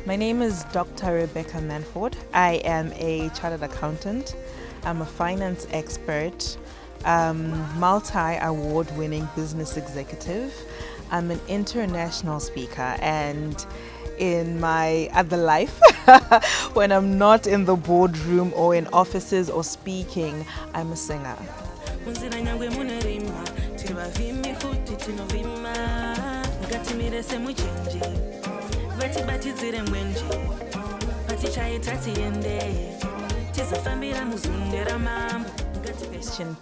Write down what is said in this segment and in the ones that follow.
My name is Dr. Rebecca Manford. I am a chartered accountant. I'm a finance expert, multi-award winning business executive. I'm an international speaker, and in my other life, when I'm not in the boardroom or in offices or speaking, I'm a singer.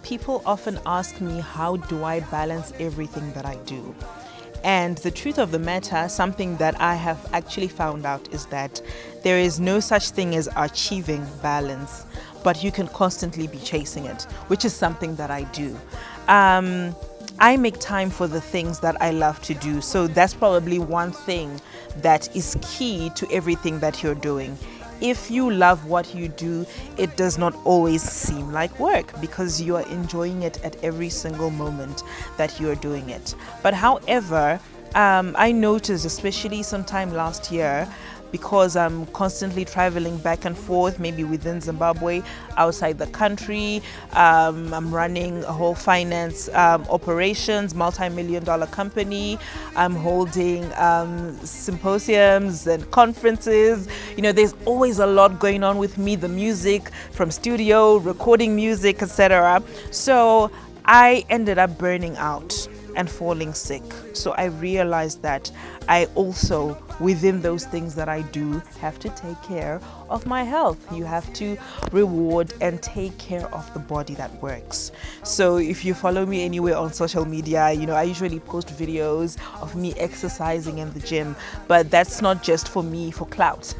People often ask me, how do I balance everything that I do? And the truth of the matter, something that I have actually found out, is that there is no such thing as achieving balance, but you can constantly be chasing it, which is something that I do. I make time for the things that I love to do. So that's probably one thing that is key to everything that you're doing. If you love what you do, it does not always seem like work because you are enjoying it at every single moment that you're doing it. But however, I noticed, especially sometime last year, because I'm constantly traveling back and forth, maybe within Zimbabwe, outside the country. I'm running a whole finance operations, multi-million-dollar company. I'm holding symposiums and conferences. You know, there's always a lot going on with me, the music, from studio, recording music, etc. So I ended up burning out and falling sick. So I realized that I also, within those things that I do, have to take care of my health. You have to reward and take care of the body that works. So if you follow me anywhere on social media, you know, I usually post videos of me exercising in the gym, but that's not just for me, for clout,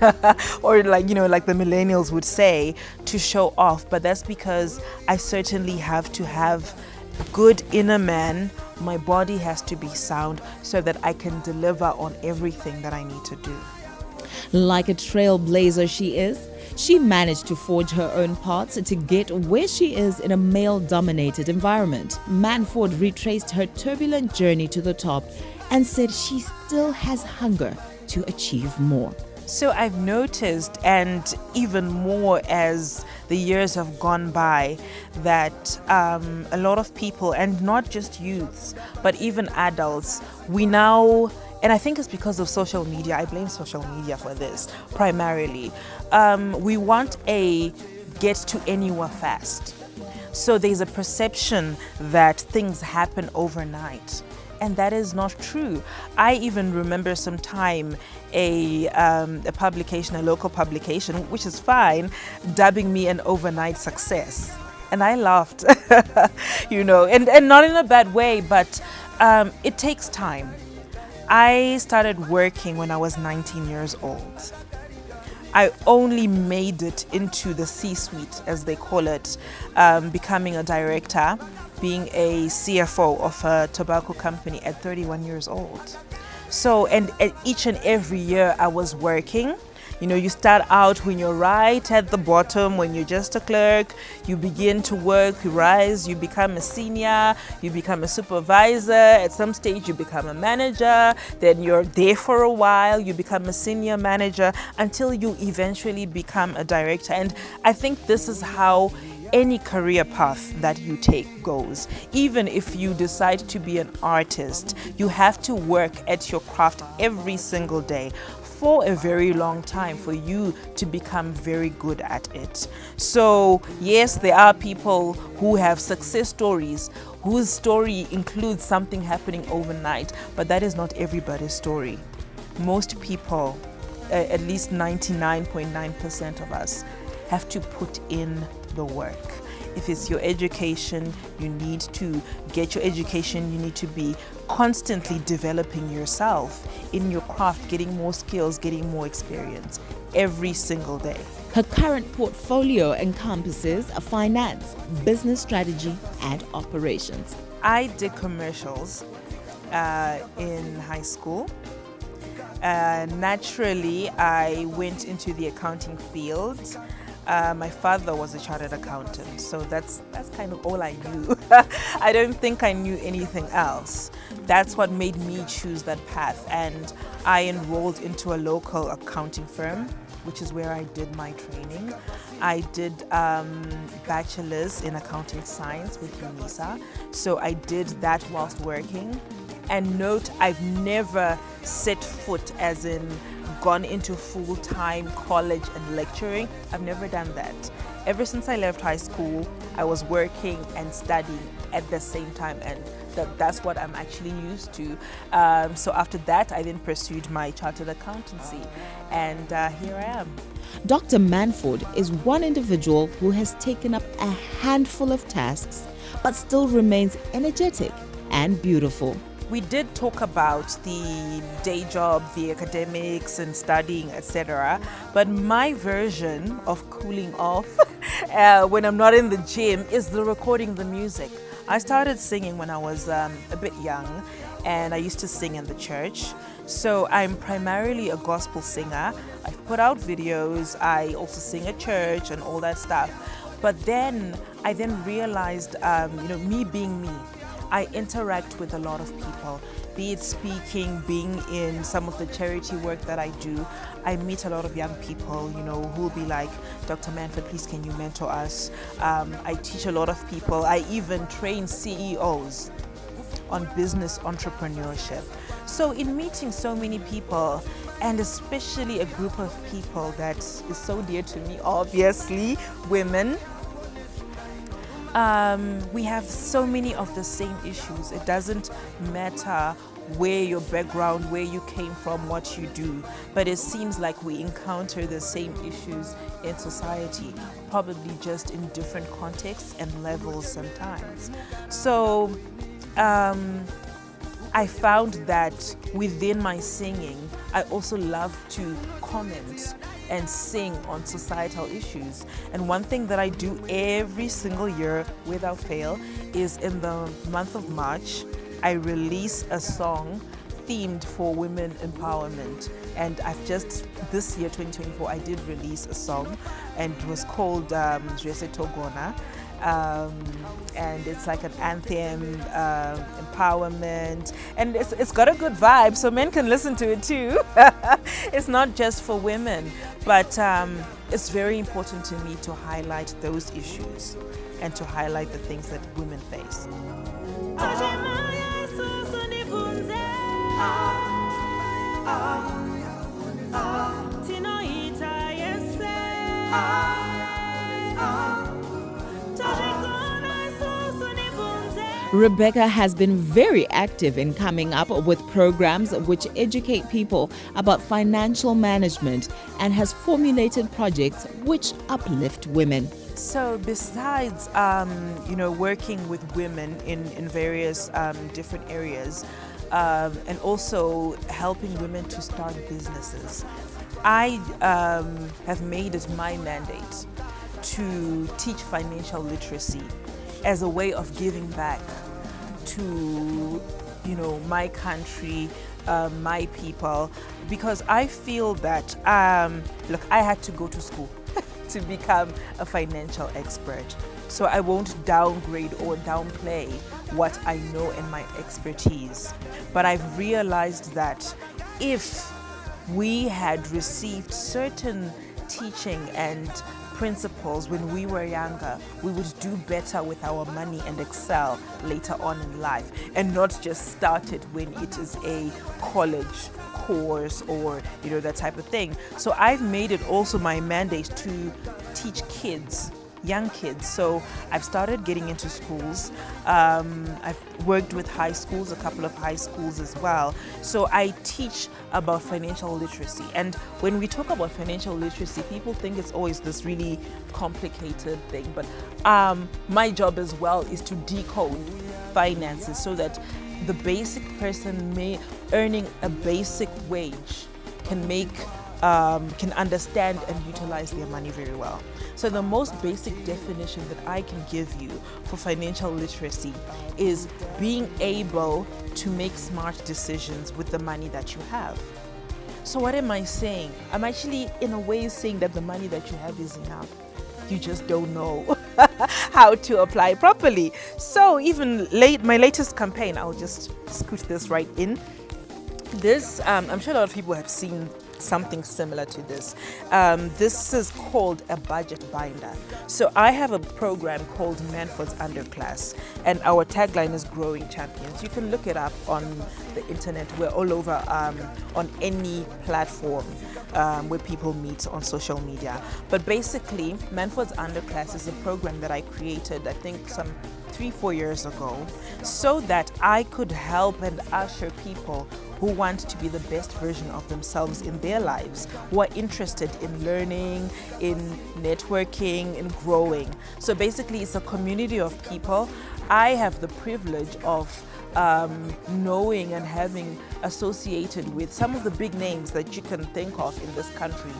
or like, you know, like the millennials would say, to show off, but that's because I certainly have to have good inner man. My body has to be sound so that I can deliver on everything that I need to do. Like a trailblazer she is, she managed to forge her own paths to get where she is in a male-dominated environment. Manford retraced her turbulent journey to the top and said she still has hunger to achieve more. So I've noticed, and even more as the years have gone by, that a lot of people, and not just youths, but even adults, we now, and I think it's because of social media, I blame social media for this primarily, we want a get to anywhere fast. So there's a perception that things happen overnight. And that is not true. I even remember some time a publication, a local publication, which is fine, dubbing me an overnight success. And I laughed, you know, and not in a bad way, but it takes time. I started working when I was 19 years old. I only made it into the C-suite, as they call it, becoming a director, being a CFO of a tobacco company at 31 years old. So, and each and every year I was working. You know, you start out when you're right at the bottom, when you're just a clerk, you begin to work, you rise, you become a senior, you become a supervisor, at some stage you become a manager, then you're there for a while, you become a senior manager until you eventually become a director. And I think this is how any career path that you take goes. Even if you decide to be an artist, you have to work at your craft every single day for a very long time for you to become very good at it. So yes, there are people who have success stories whose story includes something happening overnight, but that is not everybody's story. Most people, at least 99.9% of us, have to put in the work. If it's your education, you need to get your education. You need to be constantly developing yourself in your craft, getting more skills, getting more experience every single day. Her current portfolio encompasses finance, business strategy, and operations. I did commercials in high school. Naturally, I went into the accounting field. My father was a chartered accountant, so that's kind of all I knew. I don't think I knew anything else. That's what made me choose that path, and I enrolled into a local accounting firm, which is where I did my training. I did bachelor's in accounting science with UNISA, so I did that whilst working. And note, I've never set foot, as in gone into full-time college and lecturing. I've never done that. Ever since I left high school, I was working and studying at the same time, and that's what I'm actually used to. So after that, I then pursued my chartered accountancy, and here I am. Dr. Manford is one individual who has taken up a handful of tasks, but still remains energetic and beautiful. We did talk about the day job, the academics and studying, etc. But my version of cooling off when I'm not in the gym is the recording the music. I started singing when I was a bit young, and I used to sing in the church. So I'm primarily a gospel singer. I've put out videos, I also sing at church and all that stuff. But then I realized, me being me, I interact with a lot of people, be it speaking, being in some of the charity work that I do. I meet a lot of young people, who will be like, Dr. Manford, please can you mentor us? I teach a lot of people. I even train CEOs on business entrepreneurship. So in meeting so many people, and especially a group of people that is so dear to me, obviously, women, we have so many of the same issues. It doesn't matter where your background, where you came from, what you do, but it seems like we encounter the same issues in society, probably just in different contexts and levels sometimes. So I found that within my singing, I also love to comment and sing on societal issues. And one thing that I do every single year without fail is in the month of March, I release a song themed for women empowerment. And this year, 2024, I did release a song, and it was called Jese Togona. And it's like an anthem, empowerment, and it's got a good vibe, so men can listen to it too. It's not just for women, but it's very important to me to highlight those issues and to highlight the things that women face. Rebecca has been very active in coming up with programs which educate people about financial management and has formulated projects which uplift women. So besides, working with women in various different areas, and also helping women to start businesses, I have made it my mandate to teach financial literacy as a way of giving back to, my country, my people, because I feel that, I had to go to school to become a financial expert. So I won't downgrade or downplay what I know and my expertise. But I've realized that if we had received certain teaching and principles when we were younger, we would do better with our money and excel later on in life, and not just start it when it is a college course or that type of thing. So I've made it also my mandate to teach kids, young kids. So I've started getting into schools. I've worked with high schools, a couple of high schools as well. So I teach about financial literacy. And when we talk about financial literacy, people think it's always this really complicated thing. But my job as well is to decode finances so that the basic person earning a basic wage can understand and utilize their money very well. So the most basic definition that I can give you for financial literacy is being able to make smart decisions with the money that you have. So what am I saying? I'm actually in a way saying that the money that you have is enough. You just don't know how to apply properly. So even my latest campaign, I'll just scoot this right in. This, I'm sure a lot of people have seen something similar to this. This is called a budget binder. So I have a program called Manford's Underclass, and our tagline is Growing Champions. You can look it up on the internet. We're all over on any platform where people meet on social media. But basically, Manford's Underclass is a program that I created, I think, some 3-4 years ago, so that I could help and usher people who want to be the best version of themselves in their lives, who are interested in learning, in networking, in growing. So basically, it's a community of people. I have the privilege of knowing and having associated with some of the big names that you can think of in this country,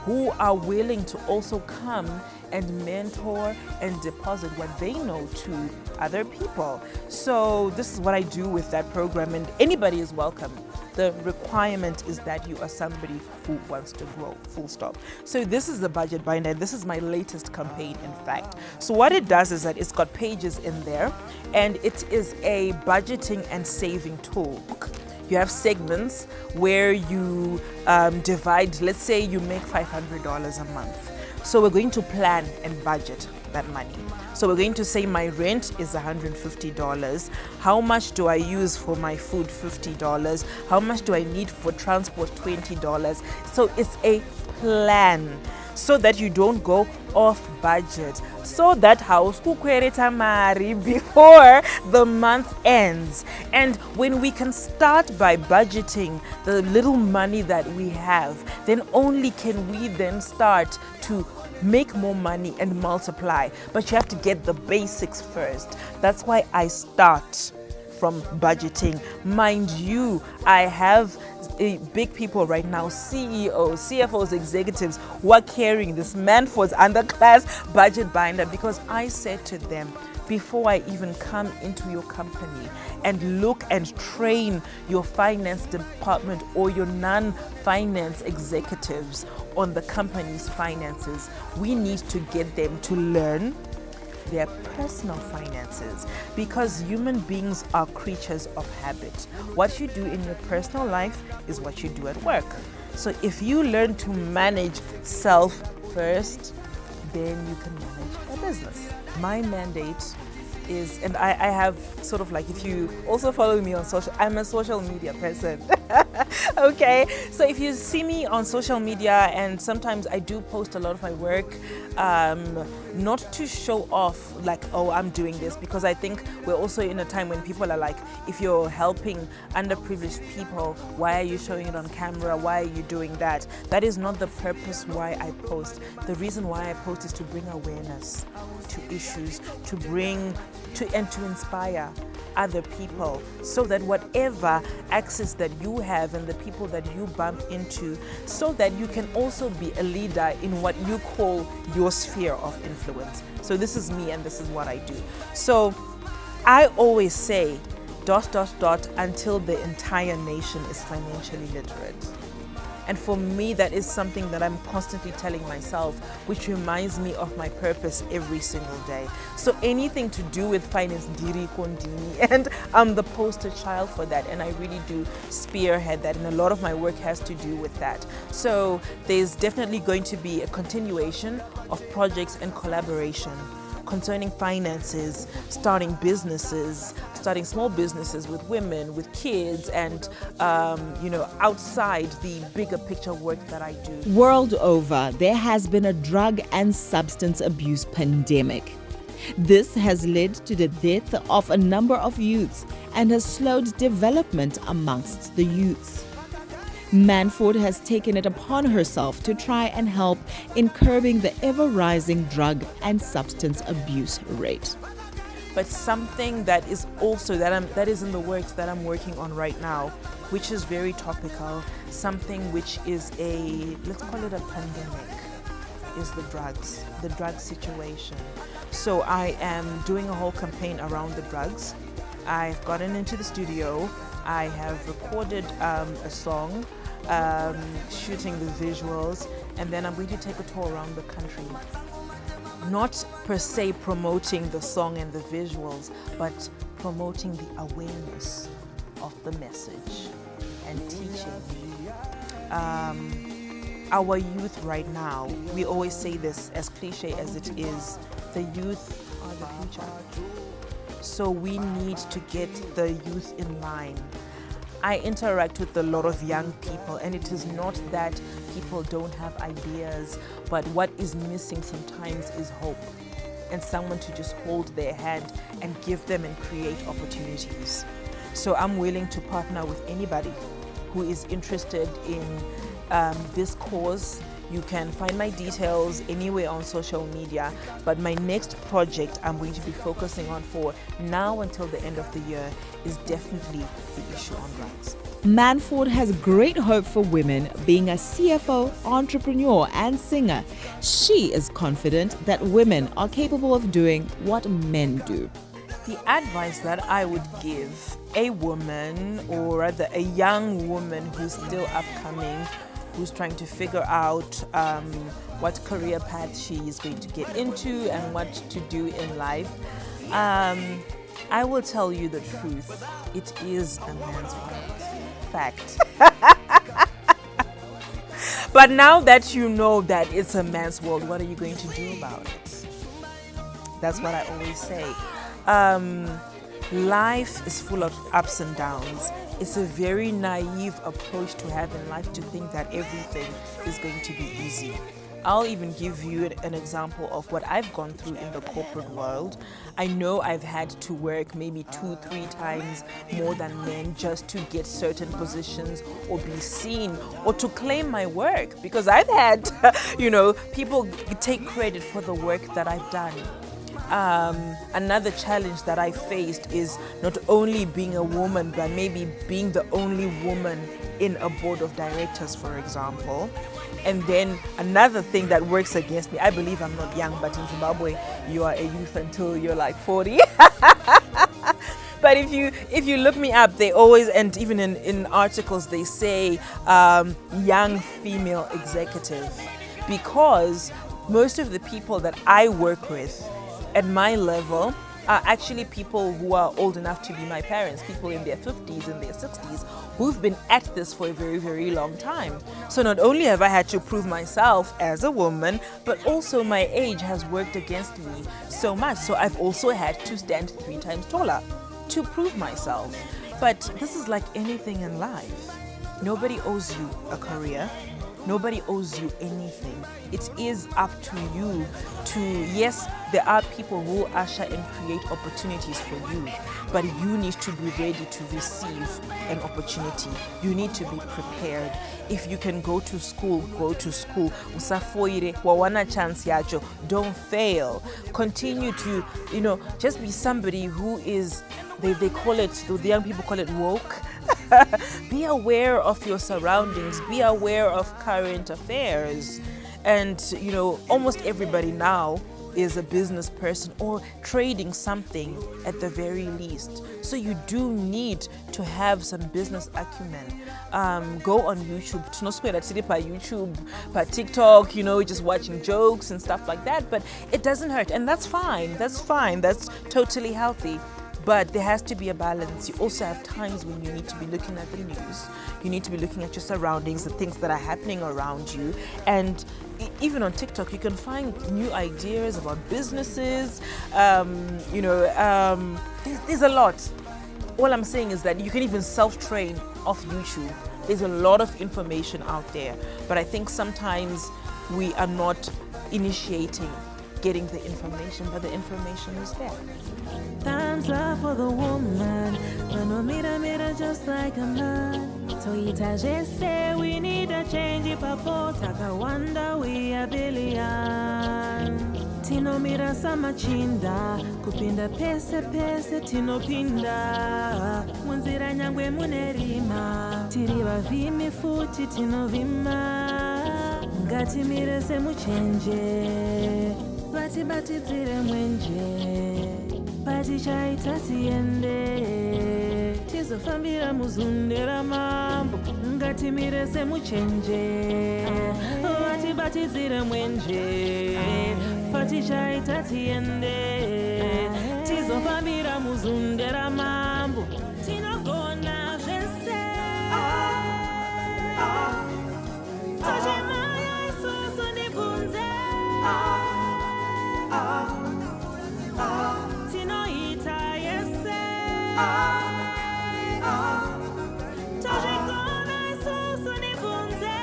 who are willing to also come and mentor and deposit what they know to other people. So this is what I do with that program, and anybody is welcome. The requirement is that you are somebody who wants to grow, full stop. So this is the budget binder. This is my latest campaign, in fact. So what it does is that it's got pages in there, and it is a budgeting and saving toolbook. You have segments where you divide, let's say you make $500 a month. So we're going to plan and budget that money. So we're going to say my rent is $150. How much do I use for my food? $50. How much do I need for transport? $20. So it's a plan, so that you don't go off budget, so that house kukwereta mari before the month ends. And when we can start by budgeting the little money that we have, then only can we then start to make more money and multiply. But you have to get the basics first. That's why I start from budgeting. Mind you, I have big people right now, CEOs, CFOs, executives, who are carrying this Manford's Underclass budget binder, because I said to them, before I even come into your company and look and train your finance department or your non-finance executives on the company's finances, we need to get them to learn their personal finances, because human beings are creatures of habit. What you do in your personal life is what you do at work. So if you learn to manage self first, then you can manage a business. My mandate is, and I have sort of like, if you also follow me on social, I'm a social media person. Okay, so if you see me on social media, and sometimes I do post a lot of my work, not to show off like, oh, I'm doing this, because I think we're also in a time when people are like, if you're helping underprivileged people, why are you showing it on camera? Why are you doing that? That is not the purpose why I post. The reason why I post is to bring awareness to issues, to bring and to inspire other people, so that whatever access that you have and the people that you bump into, so that you can also be a leader in what you call your sphere of influence. So this is me, and this is what I do. So I always say ... until the entire nation is financially literate. And for me, that is something that I'm constantly telling myself, which reminds me of my purpose every single day. So anything to do with finance, Diri Kondini, and I'm the poster child for that, and I really do spearhead that, and a lot of my work has to do with that. So there's definitely going to be a continuation of projects and collaboration concerning finances, starting businesses, starting small businesses with women, with kids, and outside the bigger picture work that I do. World over, there has been a drug and substance abuse pandemic. This has led to the death of a number of youths and has slowed development amongst the youths. Manford has taken it upon herself to try and help in curbing the ever-rising drug and substance abuse rate. But something that is also that is in the works that I'm working on right now, which is very topical, something which is let's call it a pandemic, is the drug situation. So I am doing a whole campaign around the drugs. I've gotten into the studio I have recorded a song, shooting the visuals, and then I'm going to take a tour around the country. Not per se promoting the song and the visuals, but promoting the awareness of the message and teaching. Our youth right now, we always say this, as cliche as it is, the youth are the future. So we need to get the youth in line. I interact with a lot of young people, and it is not that people don't have ideas, but what is missing sometimes is hope and someone to just hold their hand and give them and create opportunities. So I'm willing to partner with anybody who is interested in this cause. You can find my details anywhere on social media, but my next project I'm going to be focusing on for now until the end of the year is definitely the issue on drugs. Manford has great hope for women. Being a CFO, entrepreneur, and singer, she is confident that women are capable of doing what men do. The advice that I would give a woman, or rather a young woman who's still upcoming, who's trying to figure out what career path she is going to get into and what to do in life, I will tell you the truth. It is a man's world. Fact. But now that you know that it's a man's world, what are you going to do about it? That's what I always say. Life is full of ups and downs. It's a very naive approach to have in life to think that everything is going to be easy. I'll even give you an example of what I've gone through in the corporate world. I know I've had to work maybe 2-3 times more than men just to get certain positions or be seen or to claim my work, because I've had, people take credit for the work that I've done. Another challenge that I faced is not only being a woman, but maybe being the only woman in a board of directors, for example. And then another thing that works against me, I believe I'm not young, but in Zimbabwe, you are a youth until you're like 40. But if you look me up, they always, and even in articles, they say young female executive, because most of the people that I work with at my level are actually people who are old enough to be my parents, people in their 50s and their 60s who've been at this for a very, very long time. So not only have I had to prove myself as a woman, but also my age has worked against me so much. So I've also had to stand 3 times taller to prove myself. But this is like anything in life. Nobody owes you a career. Nobody owes you anything. It is up to you to, yes, there are people who usher and create opportunities for you, but you need to be ready to receive an opportunity. You need to be prepared. If you can go to school, go to school. Usafoire, wawana chance yacho. Don't fail. Continue to, just be somebody who is, they call it, the young people call it woke. Be aware of your surroundings. Be aware of current affairs. And, almost everybody now is a business person or trading something at the very least. So you do need to have some business acumen. Go on YouTube. By YouTube, by TikTok, just watching jokes and stuff like that. But it doesn't hurt. And that's fine. That's fine. That's totally healthy. But there has to be a balance. You also have times when you need to be looking at the news. You need to be looking at your surroundings, the things that are happening around you. And even on TikTok, you can find new ideas about businesses. There's a lot. All I'm saying is that you can even self-train off YouTube. There's a lot of information out there. But I think sometimes we are not initiating getting the information, but the information is there. Time's love for the woman, but no mira just like a man. So itaje say we need a change if a taka wonder we a billion. Tino mira sama chinda, kupinda pese tino pinda. Munzira nyangwe munerima, tiriva vimi futi tino vima. Ngati mire se muchenje, bati tire mwenje. Bati chaita siende. tizofambira muzundera mambo ngatimire semuchenje vatibatidzire mwenje patichaita tiende tizofambira muzundera mambo tinogona zvese tochemaya isusu ndibvunze tinoita yese tochigona isusu ndibvunze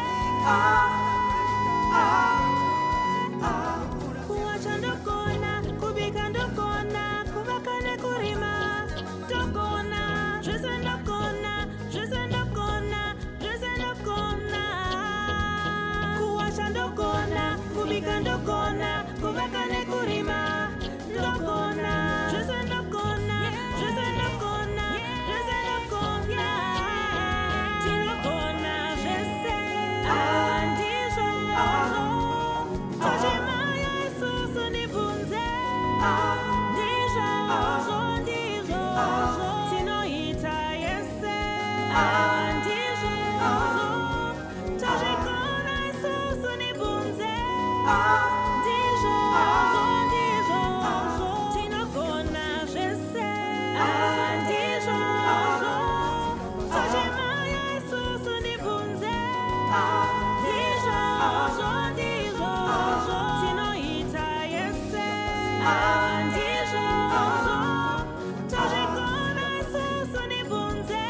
kuwacha ndogona kubika ndogona kuvaka nekurima ndogona zvese ndogona zvese ndogona zvese ndogona kuwacha ndogona kubika ndogona kuvaka nekurima ndogona zvese ndogona zvese ndogona zvese ndogona tinogona zvese ndizvo tochemaya isusu ndibvunze ndizvo ndizvo tinoita yese ndizvo tochigona isusu ndibvunze ndizvo ndizvo tinogona zvese ndizvo tochemaya isusu ndibvunze ndizvo ndizvo tinoita yese ndizvo tochigona isusu ndibvunze